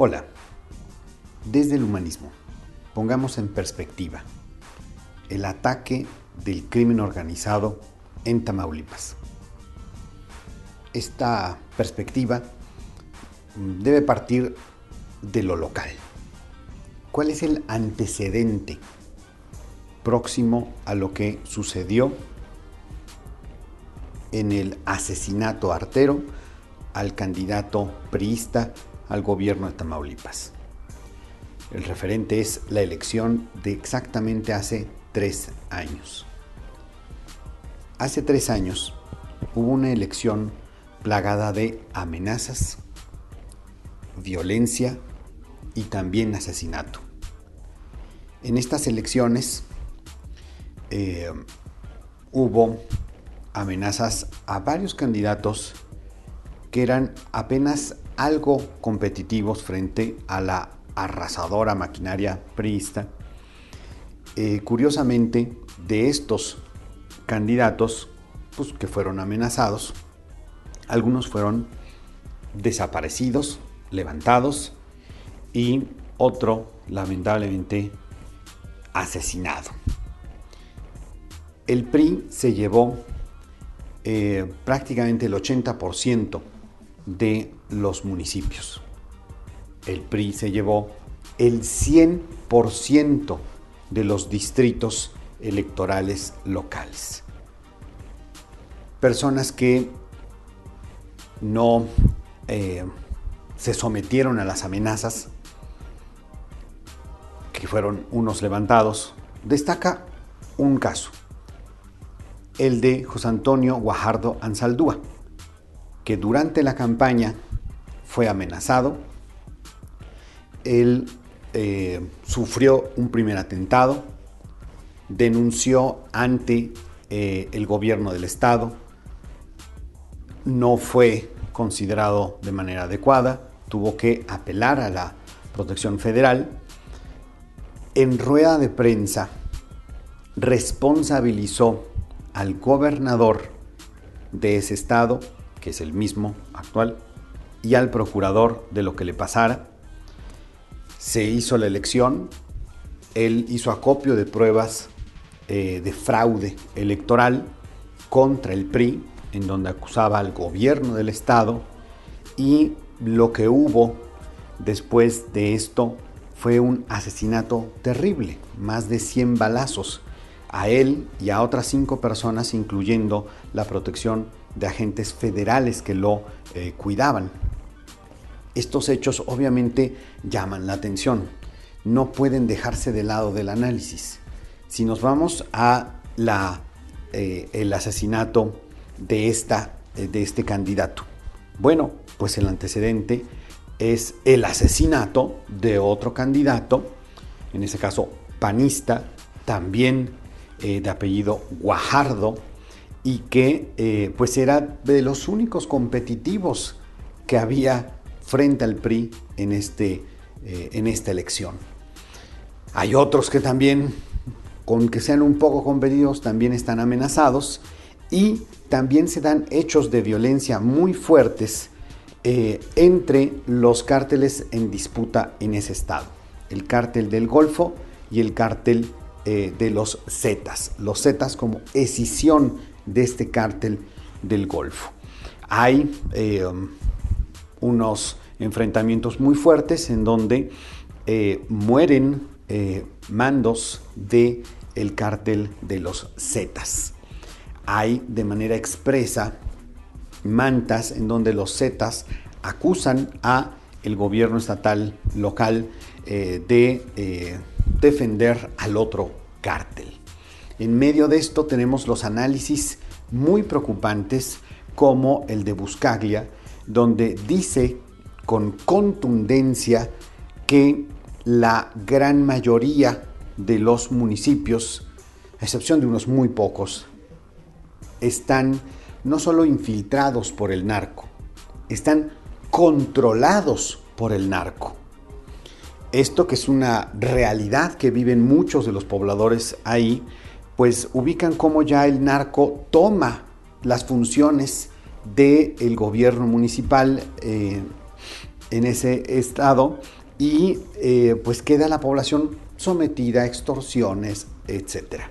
Hola, desde el humanismo, pongamos en perspectiva el ataque del crimen organizado en Tamaulipas. Esta perspectiva debe partir de lo local. ¿Cuál es el antecedente próximo a lo que sucedió en el asesinato artero al candidato priista al gobierno de Tamaulipas? El referente es la elección de exactamente hace 3 años. Hace 3 años hubo una elección plagada de amenazas, violencia y también asesinato. En estas elecciones hubo amenazas a varios candidatos que eran apenas algo competitivos frente a la arrasadora maquinaria priista. Curiosamente, de estos candidatos que fueron amenazados, algunos fueron desaparecidos, levantados, y otro, lamentablemente, asesinado. El PRI se llevó prácticamente el 80% de los municipios. El PRI se llevó el 100% de los distritos electorales locales. Personas que no se sometieron a las amenazas, que fueron unos levantados. Destaca un caso, el de José Antonio Guajardo Ansaldúa, que durante la campaña fue amenazado. Él sufrió un primer atentado, denunció ante el gobierno del estado, no fue considerado de manera adecuada, tuvo que apelar a la protección federal. En rueda de prensa responsabilizó al gobernador de ese estado, que es el mismo actual, y al procurador de lo que le pasara. Se hizo la elección, él hizo acopio de pruebas de fraude electoral contra el PRI, en donde acusaba al gobierno del estado, y lo que hubo después de esto fue un asesinato terrible, más de 100 balazos a él y a otras 5 personas, incluyendo la protección de agentes federales que lo cuidaban. Estos hechos obviamente llaman la atención, no pueden dejarse de lado del análisis. Si nos vamos a el asesinato de este candidato, bueno, pues el antecedente es el asesinato de otro candidato, en ese caso panista, también de apellido Guajardo, y que pues era de los únicos competitivos que había frente al PRI en esta elección. Hay otros que también, con que sean un poco competitivos, también están amenazados, y también se dan hechos de violencia muy fuertes entre los cárteles en disputa en ese estado. El cártel del Golfo y el cártel de los Zetas. Los Zetas como escisión de este cártel del Golfo. Hay unos enfrentamientos muy fuertes en donde mueren mandos del cártel de los Zetas. Hay de manera expresa mantas en donde los Zetas acusan a el gobierno estatal local de defender al otro cártel. En medio de esto tenemos los análisis muy preocupantes, como el de Buscaglia, donde dice con contundencia que la gran mayoría de los municipios, a excepción de unos muy pocos, están no solo infiltrados por el narco, están controlados por el narco. Esto, que es una realidad que viven muchos de los pobladores ahí, pues ubican cómo ya el narco toma las funciones del gobierno municipal en ese estado y pues queda la población sometida a extorsiones, etc.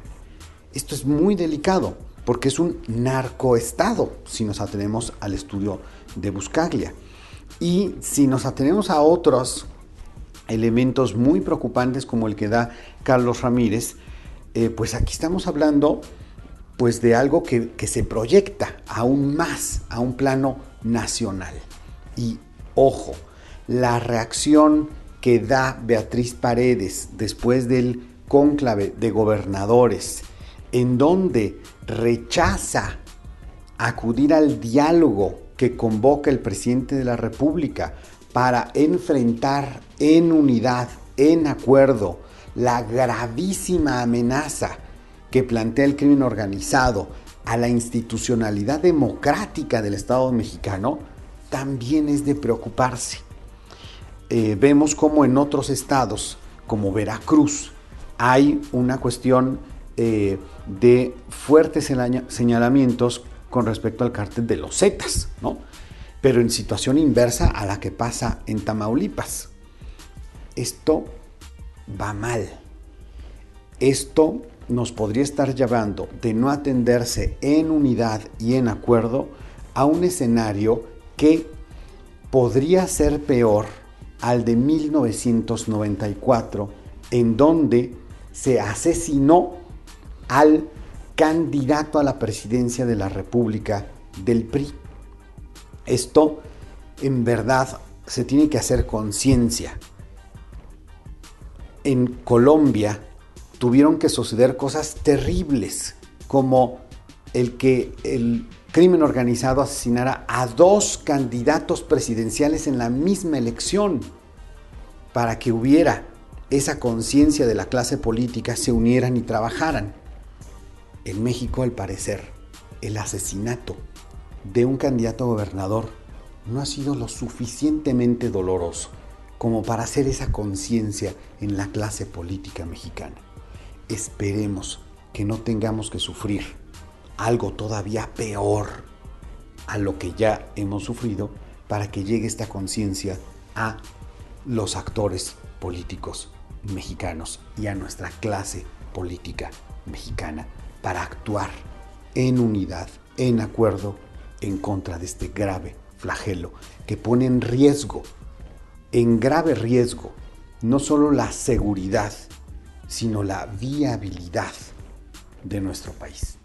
Esto es muy delicado porque es un narcoestado si nos atenemos al estudio de Buscaglia. Y si nos atenemos a otros elementos muy preocupantes como el que da Carlos Ramírez, pues aquí estamos hablando pues de algo que se proyecta aún más a un plano nacional. Y ojo, la reacción que da Beatriz Paredes después del cónclave de gobernadores, en donde rechaza acudir al diálogo que convoca el presidente de la República para enfrentar en unidad, en acuerdo, la gravísima amenaza que plantea el crimen organizado a la institucionalidad democrática del Estado mexicano, también es de preocuparse. Vemos como en otros estados, como Veracruz, hay una cuestión de fuertes señalamientos con respecto al cártel de los Zetas, ¿no? Pero en situación inversa a la que pasa en Tamaulipas. Esto va mal. Esto nos podría estar llevando, de no atenderse en unidad y en acuerdo, a un escenario que podría ser peor al de 1994, en donde se asesinó al candidato a la presidencia de la República del PRI. Esto, en verdad, se tiene que hacer conciencia. En Colombia tuvieron que suceder cosas terribles, como el que el crimen organizado asesinara a 2 candidatos presidenciales en la misma elección, para que hubiera esa conciencia de la clase política, se unieran y trabajaran. En México, al parecer, el asesinato de un candidato a gobernador no ha sido lo suficientemente doloroso como para hacer esa conciencia en la clase política mexicana. Esperemos que no tengamos que sufrir algo todavía peor a lo que ya hemos sufrido para que llegue esta conciencia a los actores políticos mexicanos y a nuestra clase política mexicana para actuar en unidad, en acuerdo, en contra de este grave flagelo que pone en riesgo, en grave riesgo, no solo la seguridad, sino la viabilidad de nuestro país.